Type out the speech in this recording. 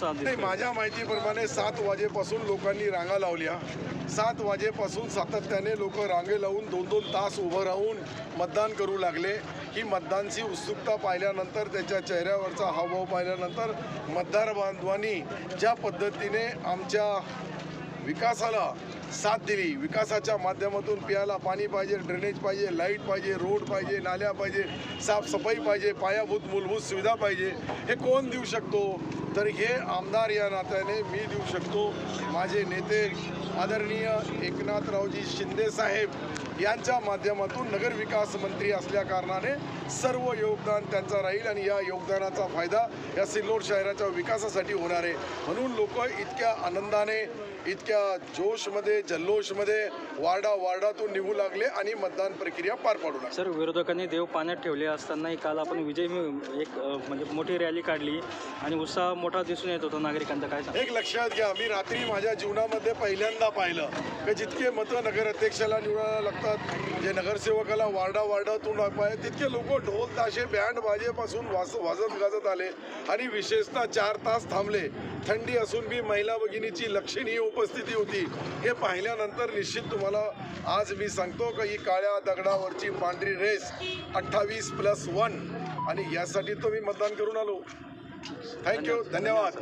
नाही, माझ्या माहितीप्रमाणे 7 वाजेपासून लोकांनी रांगा लावल्या. 7 वाजेपासून सातत्याने लोक रांगे लावून 2-2 तास उभं राहून मतदान करू लागले. ही मतदानची उत्सुकता पाहिल्यानंतर, त्याच्या चेहऱ्यावरचा हावभाव पाहिल्यानंतर मतदार बांधवांनी ज्या पद्धतीने आमच्या विकासाला साथ दिली, विकासाच्या माध्यमातून प्यायला पाणी पाहिजे, ड्रेनेज पाहिजे, लाईट पाहिजे, रोड पाहिजे, नाल्या पाहिजे, साफसफाई पाहिजे, पायाभूत मूलभूत सुविधा पाहिजे, हे कोण देऊ शकतो? तर हे आमदार या नात्याने मी देऊ शकतो. माझे नेते आदरणीय एकनाथरावजी शिंदे साहेब यांच्या माध्यमातून नगरविकास मंत्री असल्या कारणाने सर्व योगदान त्यांचा राहील आणि या योगदानाचा फायदा या सिल्लोड शहराच्या विकासासाठी होणार आहे. म्हणून लोक इतक्या आनंदाने, इतक्या जोशमध्ये, जल्लोषमध्ये वार्डातून निघू लागले आणि मतदान प्रक्रिया पार पाडू लागली. सर, विरोधकांनी देव पाण्यात ठेवले असतानाही काल आपण विजय म्हणजे मोठी रॅली काढली आणि उत्साह मोठा दिसून येत होता नागरिकांचा. काय एक लक्षात घ्या, मी रात्री माझ्या जीवनामध्ये पहिल्यांदा पाहिलं की जितके मतं नगर अध्यक्षाला निवडायला लागतात, जे नगरसेवकाला वार्डातून पाहिजे, तितके लोक ढोल ताशे बँड बाजेपासून वाजत गाजत आले आणि विशेषतः 4 तास थांबले. थंडी असून बी महिला भगिनीची लक्षणीय उपस्थिती होती. हे पाहिल्यानंतर निश्चित तुम्हाला आज मी सांगतो की ही काळ्या दगडावरची पांढरी रेस 28+1 आणि यासाठी तो मी मतदान करून आलो. थँक्यू, धन्यवाद.